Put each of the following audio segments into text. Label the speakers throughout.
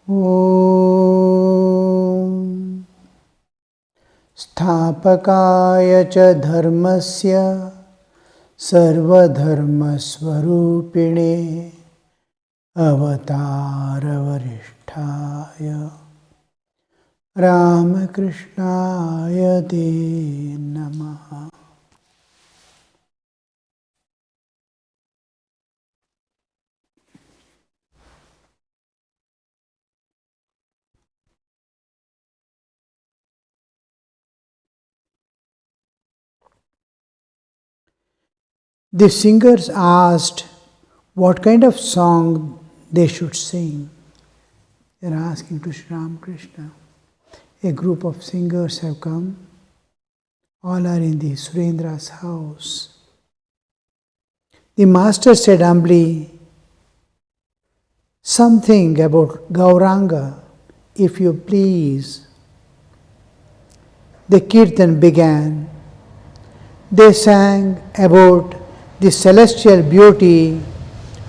Speaker 1: ॐ स्थापकाय च धर्मस्य सर्वधर्मस्वरूपिणे अवतारवरिष्ठाय रामकृष्णाय ते नमः। The singers asked what kind of song they should sing. They are asking to Sri Ramakrishna. A group of singers have come. All are in the Surendra's house. The master said humbly, something about Gauranga, if you please. The kirtan began. They sang about the celestial beauty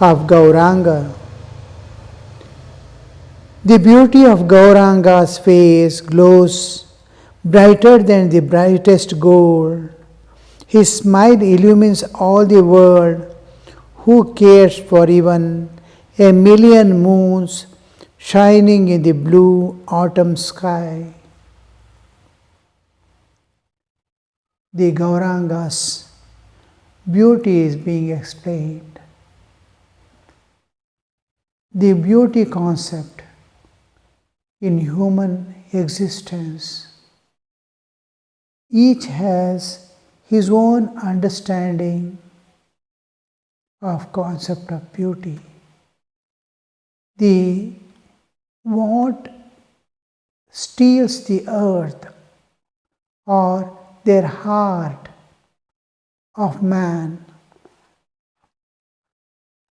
Speaker 1: of Gauranga. The beauty of Gauranga's face glows brighter than the brightest gold. His smile illumines all the world. Who cares for even a million moons shining in the blue autumn sky? The Gauranga's beauty is being explained. The beauty concept in human existence. Each has his own understanding of concept of beauty. What steals the earth or their heart of man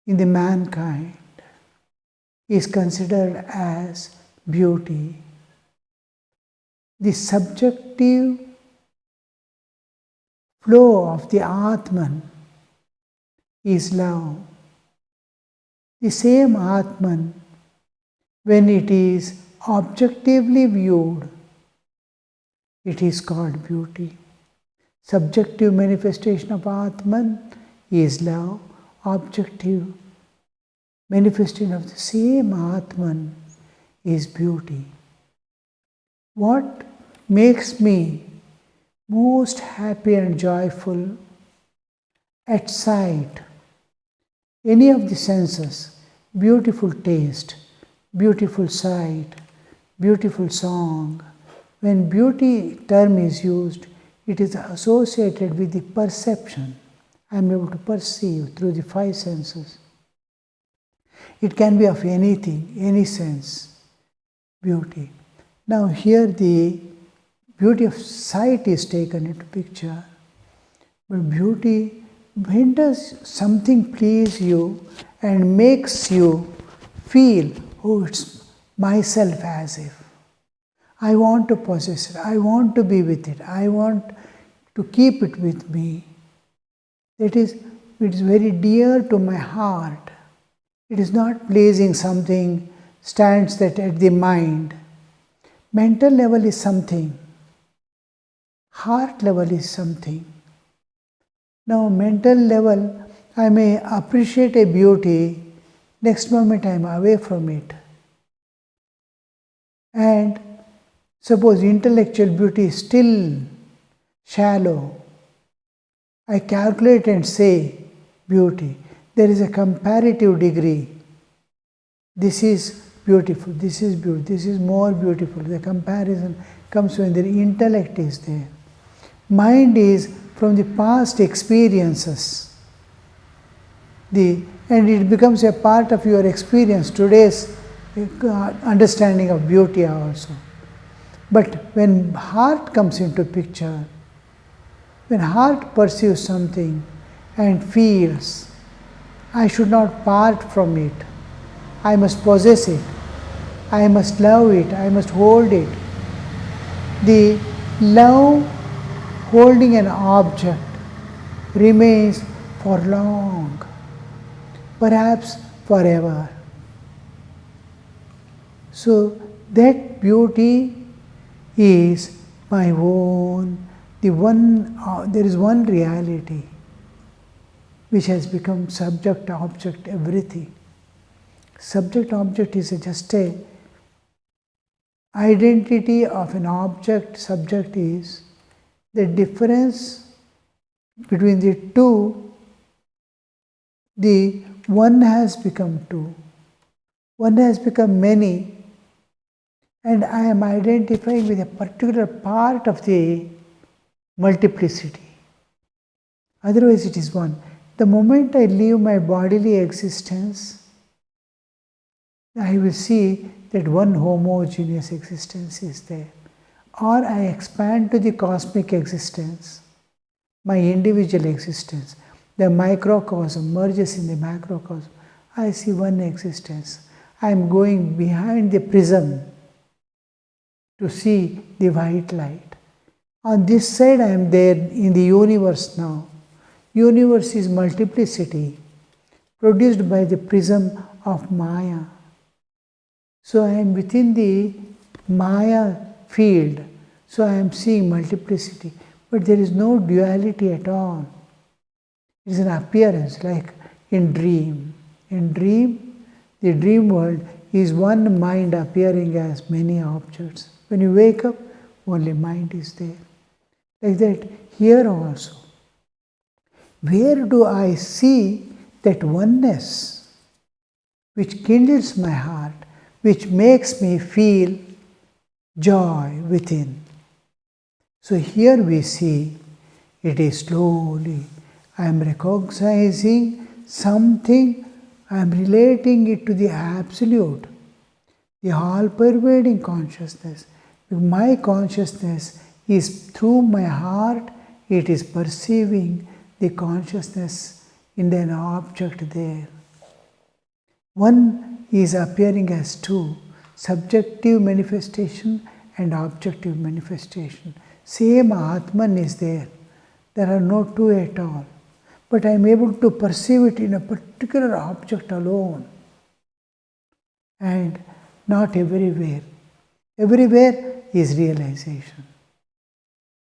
Speaker 1: in the mankind is considered as beauty. The subjective flow of the Atman is love. The same Atman, when it is objectively viewed, it is called beauty. Subjective manifestation of Atman is love. Objective manifestation of the same Atman is beauty. What makes me most happy and joyful at sight, any of the senses, beautiful taste, beautiful sight, beautiful song. When beauty term is used, it is associated with the perception. I am able to perceive through the five senses. It can be of anything, any sense, beauty. Now here the beauty of sight is taken into picture. But beauty, when does something please you and makes you feel, oh, it's myself as if. I want to possess it, I want to be with it, I want to keep it with me. It is very dear to my heart. It is not pleasing something stands that at the mind. Mental level is something. Heart level is something. Now mental level, I may appreciate a beauty, next moment I am away from it. And suppose intellectual beauty is still shallow. I calculate and say beauty. There is a comparative degree. This is beautiful, this is beautiful, this is more beautiful. The comparison comes when the intellect is there. Mind is from the past experiences. And it becomes a part of your experience, today's understanding of beauty also. But when heart comes into picture, when heart perceives something and feels, I should not part from it, I must possess it, I must love it, I must hold it. The love holding an object remains for long, perhaps forever. So that beauty is my own, there is one reality which has become subject, object, everything. Subject, object is just a identity of an object. Subject is the difference between the two. The one has become two, one has become many, and I am identifying with a particular part of the multiplicity. Otherwise it is one. The moment I leave my bodily existence, I will see that one homogeneous existence is there. Or I expand to the cosmic existence, my individual existence. The microcosm merges in the macrocosm. I see one existence. I am going behind the prism to see the white light. On this side I am there in the universe now. Universe is multiplicity produced by the prism of Maya. So I am within the Maya field. So I am seeing multiplicity. But there is no duality at all. It is an appearance like in dream. In dream, the dream world is one mind appearing as many objects. When you wake up, only mind is there. Like that, here also. Where do I see that oneness which kindles my heart, which makes me feel joy within? So here we see it is slowly. I am recognizing something, I am relating it to the Absolute, the all-pervading consciousness. My consciousness is through my heart, it is perceiving the consciousness in an object there. One is appearing as two, subjective manifestation and objective manifestation. Same Atman is there. There are no two at all. But I am able to perceive it in a particular object alone. And not everywhere. Everywhere is realization.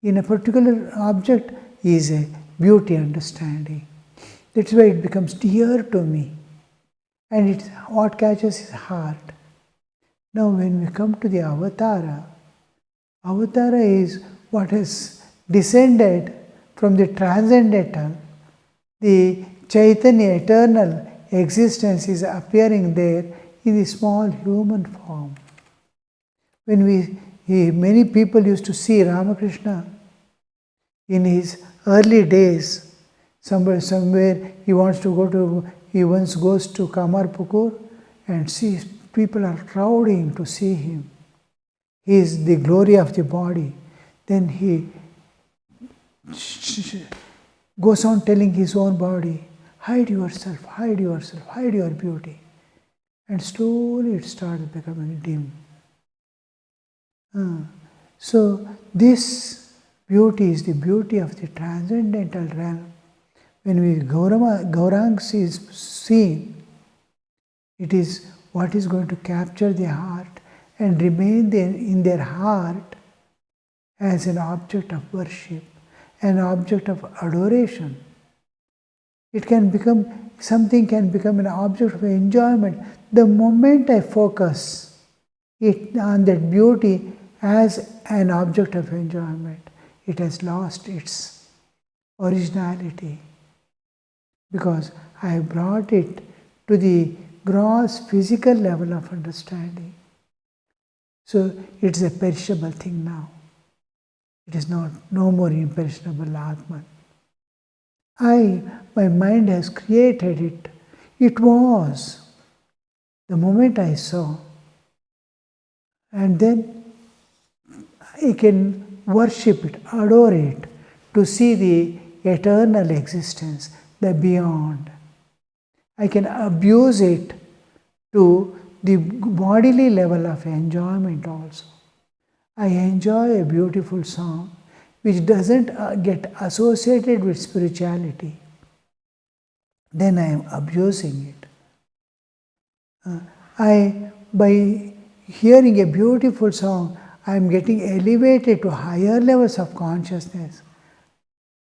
Speaker 1: In a particular object is a beauty understanding. That's why it becomes dear to me. And it's what catches his heart. Now when we come to the Avatara, Avatara is what has descended from the transcendental. The Chaitanya, eternal existence is appearing there in the small human form. When many people used to see Ramakrishna in his early days, somewhere he once goes to Kamarpukur and sees people are crowding to see him. He is the glory of the body. Then he goes on telling his own body, hide yourself, hide yourself, hide your beauty. And slowly it starts becoming dim. So this beauty is the beauty of the transcendental realm. When Gauranga is seen, it is what is going to capture the heart and remain in their heart as an object of worship, an object of adoration. Something can become an object of enjoyment. The moment I focus on that beauty as an object of enjoyment, it has lost its originality. Because I have brought it to the gross physical level of understanding. So it's a perishable thing now. It is no more imperishable Atman. My mind has created it. It was. The moment I saw, and then I can worship it, adore it, to see the eternal existence, the beyond. I can abuse it to the bodily level of enjoyment also. I enjoy a beautiful song which doesn't get associated with spirituality. Then I am abusing it. By hearing a beautiful song, I am getting elevated to higher levels of consciousness.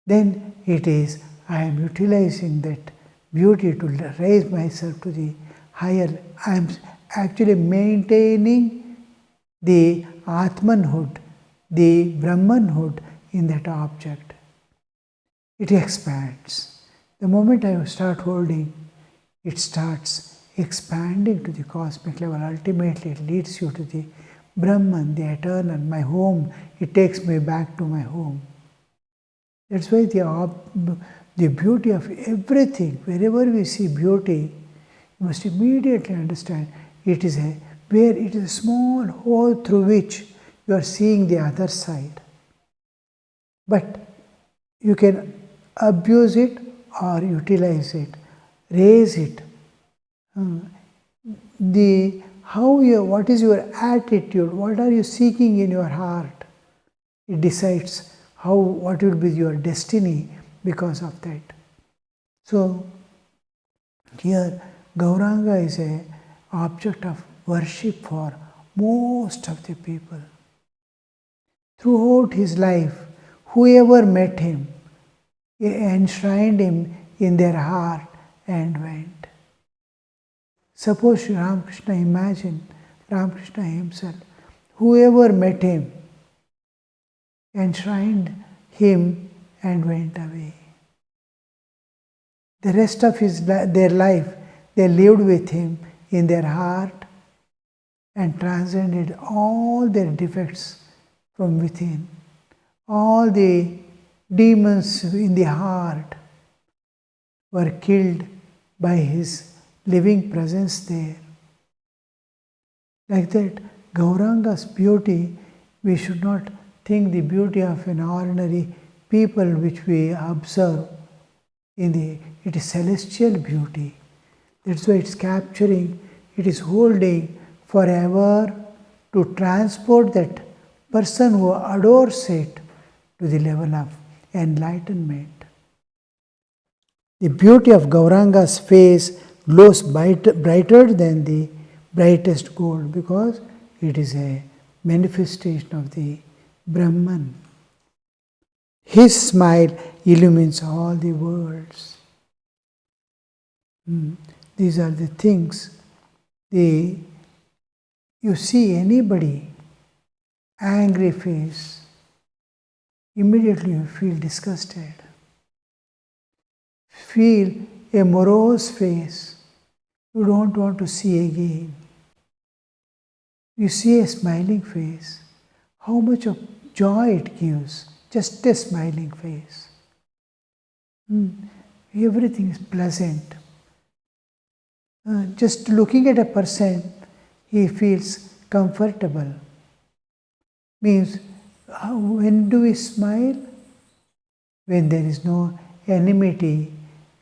Speaker 1: Then it is, I am utilizing that beauty to raise myself to the higher. I am actually maintaining the Atmanhood, the Brahmanhood in that object. It expands. The moment I start holding, it starts expanding to the cosmic level. Ultimately, it leads you to the Brahman, the eternal, my home. It takes me back to my home. That's why the beauty of everything, wherever we see beauty, you must immediately understand it is a small hole through which you are seeing the other side. But you can abuse it or utilize it, raise it. What is your attitude? What are you seeking in your heart? It decides what will be your destiny because of that. So here Gauranga is an object of worship for most of the people. Throughout his life, whoever met him enshrined him in their heart and went. Suppose Sri Ramakrishna, imagine Ramakrishna himself, whoever met him enshrined him and went away. The rest of their life, they lived with him in their heart and transcended all their defects from within. All the demons in the heart were killed by his living presence there. Like that, Gauranga's beauty, we should not think the beauty of an ordinary people which we observe. It is celestial beauty. That's why it's capturing, it is holding forever to transport that person who adores it to the level of enlightenment. The beauty of Gauranga's face glows brighter than the brightest gold because it is a manifestation of the Brahman. His smile illumines all the worlds. These are the things. You see anybody, angry face, immediately you feel disgusted. Feel a morose face, you don't want to see again. You see a smiling face, how much of joy it gives, just a smiling face. Everything is pleasant. Just looking at a person, he feels comfortable. Means, when do we smile? When there is no enmity,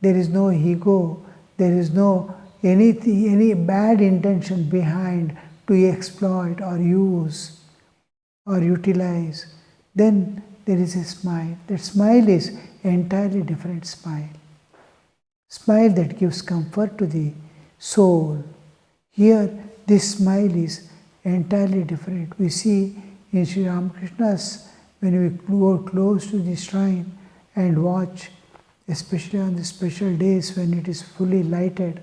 Speaker 1: there is no ego, there is no any bad intention behind to exploit or use or utilize, then there is a smile. That smile is entirely different smile. Smile that gives comfort to the soul. Here, this smile is entirely different. We see in Sri Ramakrishna's, when we go close to the shrine and watch, especially on the special days when it is fully lighted,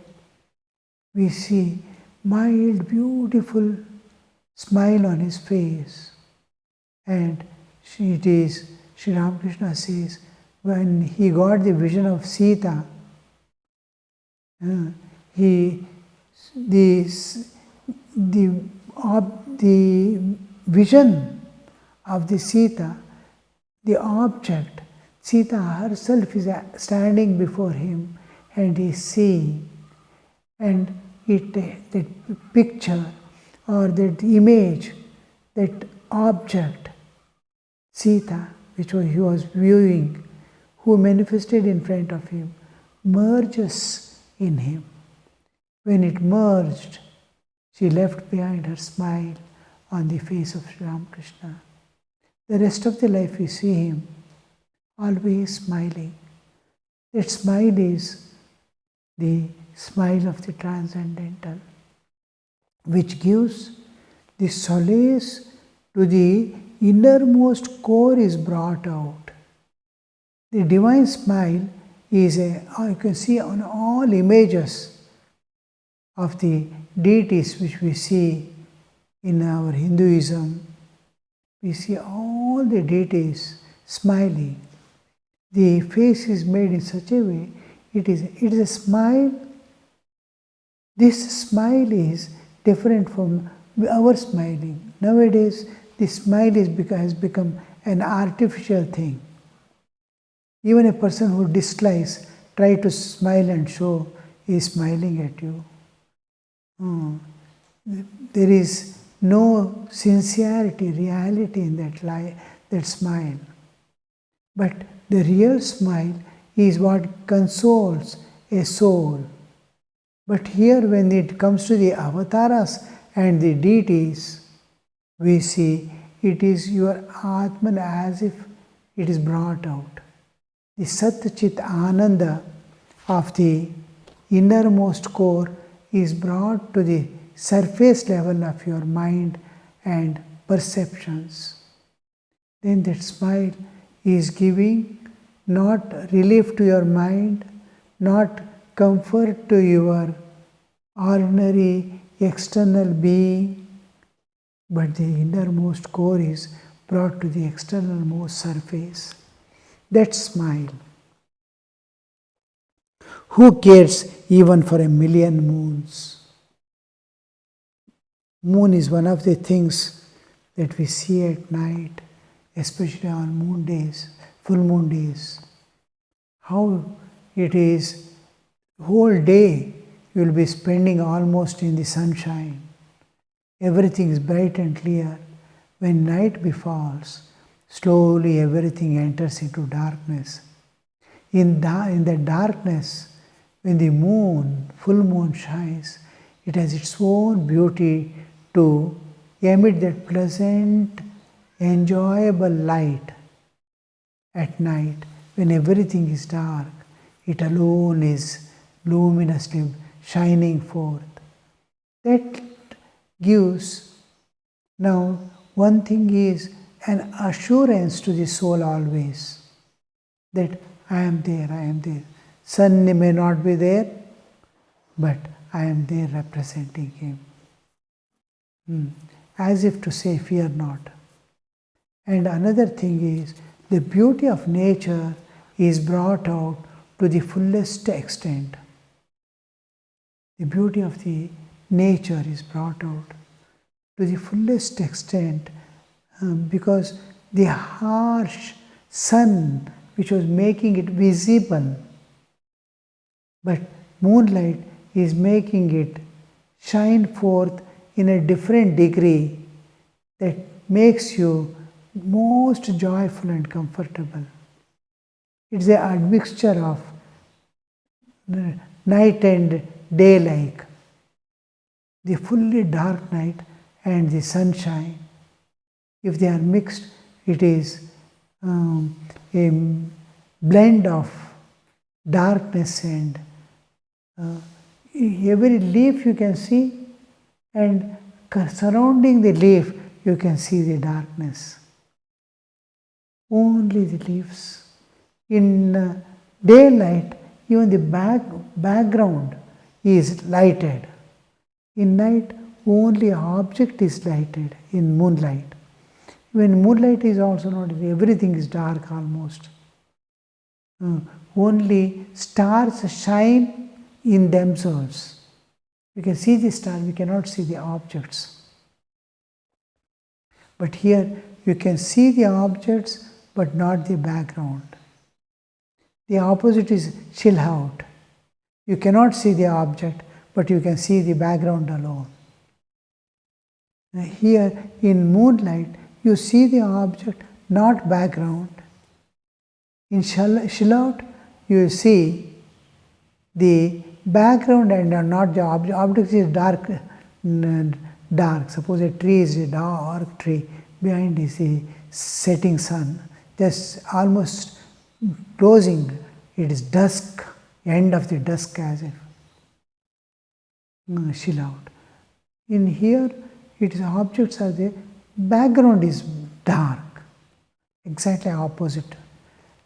Speaker 1: we see mild, beautiful smile on his face. And Sri Ramakrishna says, when he got the vision of Sita, the vision of the Sita, the object, Sita herself is standing before him and he is seeing. And that picture or that image, that object, Sita, which he was viewing, who manifested in front of him, merges in him. When it merged, she left behind her smile on the face of Sri Ramakrishna. The rest of the life we see him always smiling. That smile is the smile of the transcendental, which gives the solace to the innermost core is brought out. The divine smile is you can see on all images of the deities which we see in our Hinduism. We see all the deities smiling. The face is made in such a way, it is a smile. This smile is different from our smiling. Nowadays, the smile has become an artificial thing. Even a person who dislikes, try to smile and show he is smiling at you. There is no sincerity, reality in that smile. But the real smile is what consoles a soul. But here, when it comes to the avatars and the deities, we see it is your Atman as if it is brought out. The Sat Chit Ananda of the innermost core is brought to the surface level of your mind and perceptions. Then that smile is giving not relief to your mind, not comfort to your ordinary external being, but the innermost core is brought to the externalmost surface. That smile. Who cares even for a million moons? Moon is one of the things that we see at night, especially on moon days, full moon days. How it is, whole day you will be spending almost in the sunshine. Everything is bright and clear. When night befalls, slowly everything enters into darkness. In the darkness, when the moon, full moon shines, it has its own beauty to emit that pleasant, enjoyable light. At night, when everything is dark, it alone is luminously shining forth. That gives, now one thing is an assurance to the soul always, that I am there, I am there. Sun may not be there, but I am there representing him. As if to say, fear not. And another thing is, the beauty of nature is brought out to the fullest extent. The beauty of the nature is brought out to the fullest extent because the harsh sun which was making it visible, but moonlight is making it shine forth in a different degree that makes you most joyful and comfortable. It's an admixture of night and day, like the fully dark night and the sunshine. If they are mixed, it is a blend of darkness and every leaf you can see, and surrounding the leaf you can see the darkness. Only the leaves. In daylight, even the background is lighted. In night, only object is lighted in moonlight. When moonlight is also not, everything is dark almost. Only stars shine in themselves. We can see the star, we cannot see the objects. But here you can see the objects but not the background. The opposite is chill out. You cannot see the object but you can see the background alone. Here in moonlight you see the object, not background. In chill out you see the background and not the object. Object is dark. Suppose a tree is a dark tree, behind is the setting sun. Just almost closing, it is dusk, end of the dusk as if. Chill out. In here, It is objects are there, background is dark, exactly opposite.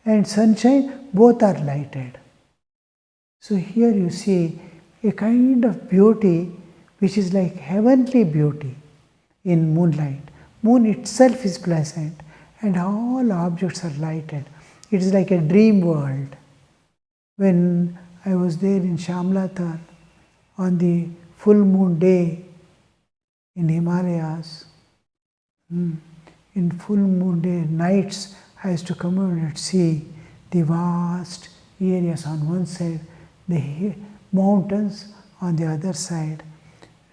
Speaker 1: And sunshine, both are lighted. So here you see a kind of beauty which is like heavenly beauty in moonlight. Moon itself is pleasant and all objects are lighted. It is like a dream world. When I was there in Shamlatar on the full moon day in Himalayas, in full moon day nights, I used to come out and see the vast areas on one side, the mountains on the other side,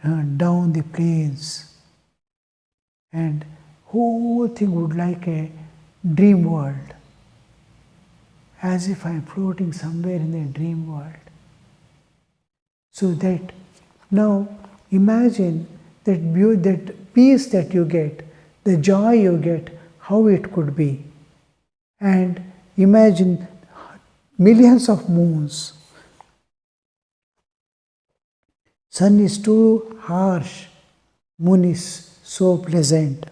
Speaker 1: down the plains, and whole thing would like a dream world, as if I am floating somewhere in a dream world. So that now imagine that peace that you get, the joy you get, how it could be. And imagine millions of moons. Sun is too harsh, moon is so pleasant.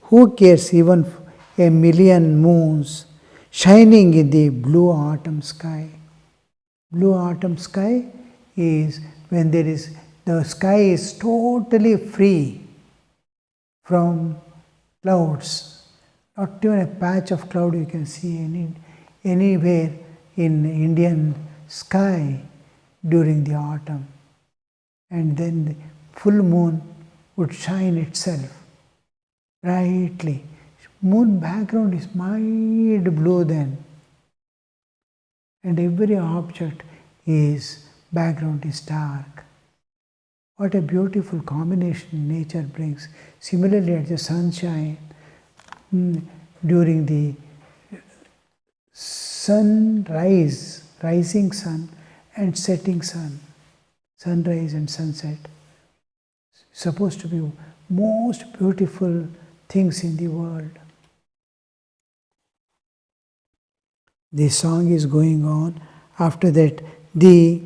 Speaker 1: Who cares even a million moons shining in the blue autumn sky? Blue autumn sky is when the sky is totally free from clouds. Not even a patch of cloud you can see anywhere in Indian sky during the autumn. And then the full moon would shine itself brightly. Moon background is mild blue then. And every object background is dark. What a beautiful combination nature brings. Similarly, at the sunshine, during the sunrise, rising sun and setting sun, sunrise and sunset, supposed to be most beautiful things in the world. The song is going on. After that, the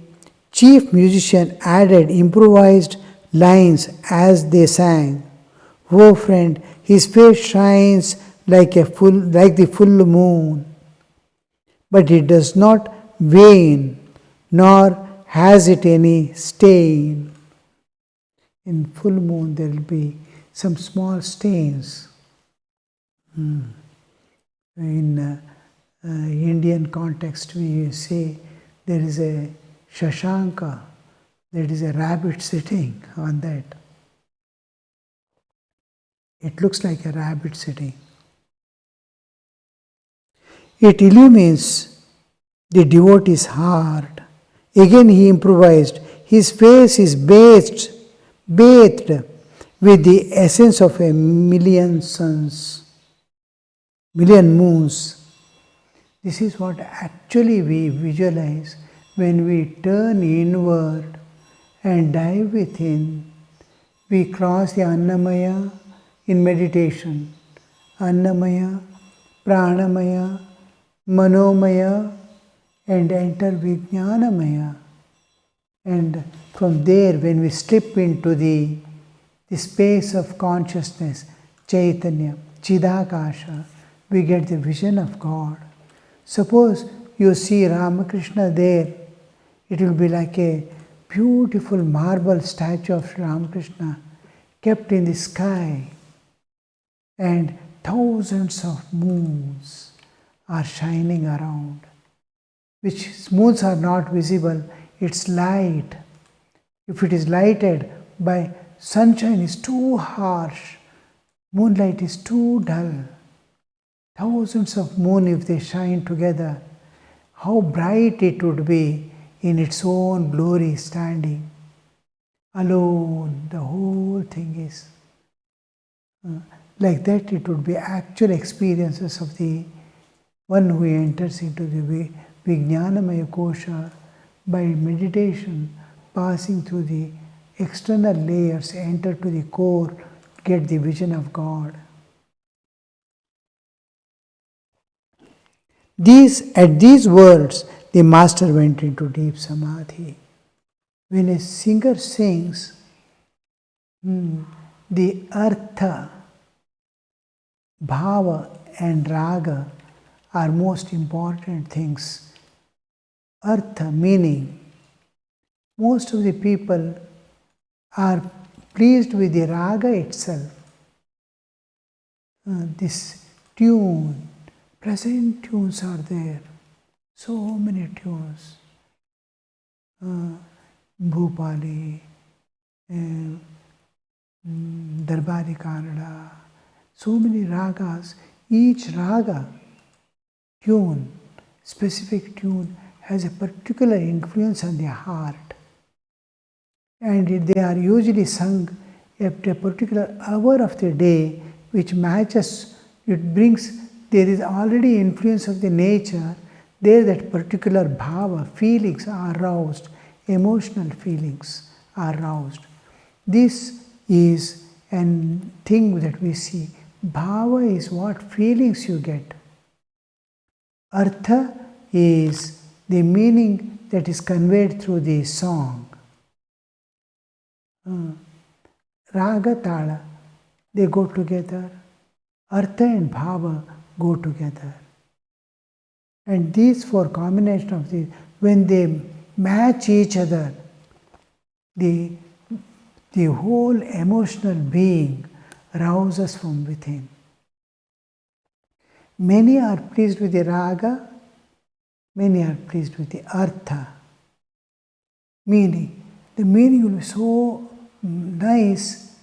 Speaker 1: chief musician added improvised lines as they sang. Oh friend, his face shines like the full moon, but it does not wane, nor has it any stain. In full moon there will be some small stains. In Indian context we say there is a shashanka, that is a rabbit sitting on that. It looks like a rabbit sitting. It illumines the devotee's heart. Again he improvised. His face is bathed with the essence of a million suns, million moons. This is what actually we visualize when we turn inward and dive within. We cross the Annamaya in meditation. Annamaya, Pranamaya, Manomaya, and enter Vijnanamaya. And from there, when we slip into the space of consciousness, Chaitanya, Chidakasha, we get the vision of God. Suppose you see Ramakrishna there, it will be like a beautiful marble statue of Ramakrishna kept in the sky, and thousands of moons are shining around, which moons are not visible, it's light. If it is lighted by sunshine is too harsh, moonlight is too dull. Thousands of moon, if they shine together, how bright it would be in its own glory standing. Alone, the whole thing is like that. It would be actual experiences of the one who enters into the Vijnanamaya Kosha by meditation, passing through the external layers, enter to the core, get the vision of God. At these words, the master went into deep samadhi. When a singer sings, the artha, bhava and raga are most important things. Artha meaning. Most of the people are pleased with the raga itself. This tune, present tunes are there. So many tunes. Bhupali, Darbari Kannada, so many ragas. Each raga, tune, specific tune, has a particular influence on the heart. And they are usually sung at a particular hour of the day, which matches, it brings, there is already influence of the nature, there that particular bhava, feelings are aroused, emotional feelings are aroused. This is a thing that we see. Bhava is what feelings you get. Artha is the meaning that is conveyed through the song. Raga, tala, they go together. Artha and bhava go together. And these four combination of these, when they match each other, the whole emotional being rouses from within. Many are pleased with the raga, many are pleased with the artha. Meaning, the meaning will be so nice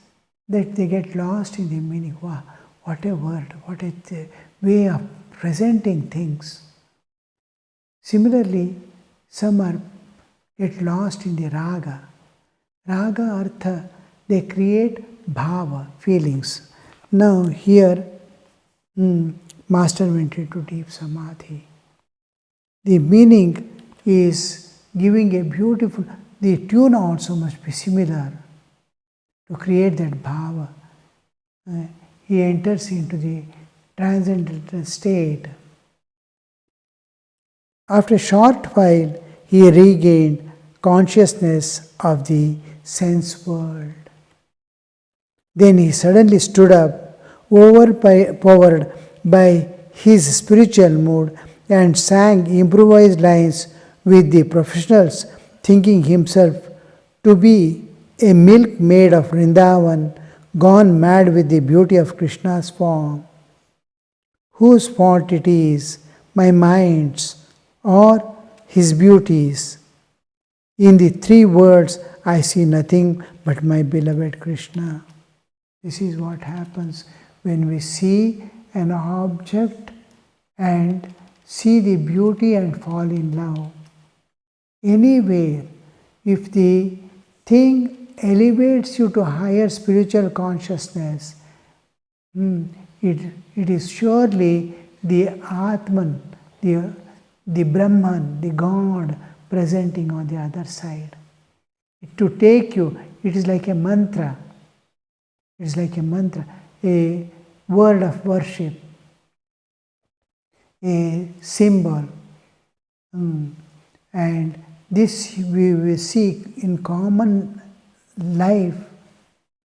Speaker 1: that they get lost in the meaning. Wow, what a word, what a way of presenting things. Similarly, some get lost in the raga. Raga, artha, they create bhava, feelings. Now here, Master went into deep samadhi. The meaning is giving a beautiful, the tune also must be similar to create that bhava. He enters into the transcendental state. After a short while, he regained consciousness of the sense world. Then he suddenly stood up, overpowered by his spiritual mood, and sang improvised lines with the professionals, thinking himself to be a milkmaid of Vrindavan, gone mad with the beauty of Krishna's form. Whose fault it is, my mind's or his beauty's? In the three words, I see nothing but my beloved Krishna. This is what happens when we see an object and see the beauty and fall in love. Anywhere, if the thing elevates you to higher spiritual consciousness, it is surely the Atman, the Brahman, the God presenting on the other side. To take you, it is like a mantra. It is like a mantra, a word of worship, a symbol. And this we will see in common life.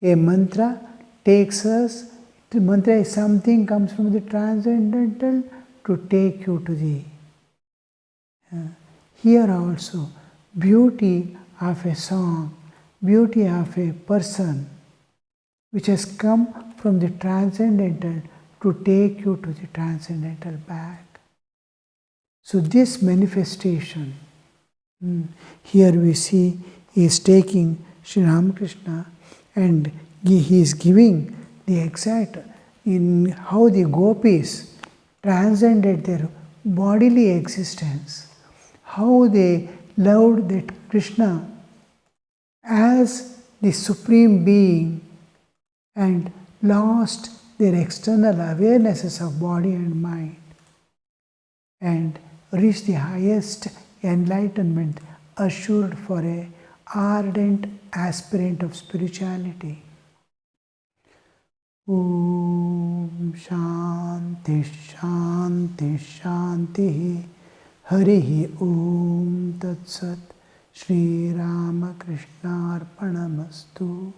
Speaker 1: A mantra takes us, the mantra is something comes from the transcendental to take you to the. Here also, beauty of a song, beauty of a person, which has come from the transcendental to take you to the transcendental back. So this manifestation, here we see he is taking Sri Ramakrishna and he is giving the exact, in how the gopis transcended their bodily existence, how they loved that Krishna as the supreme being and lost their external awarenesses of body and mind and reached the highest enlightenment assured for a ardent aspirant of spirituality. Om Shanti Shanti Shanti Harihi Om Tat Sat Shri Ramakrishna Arpanamastu.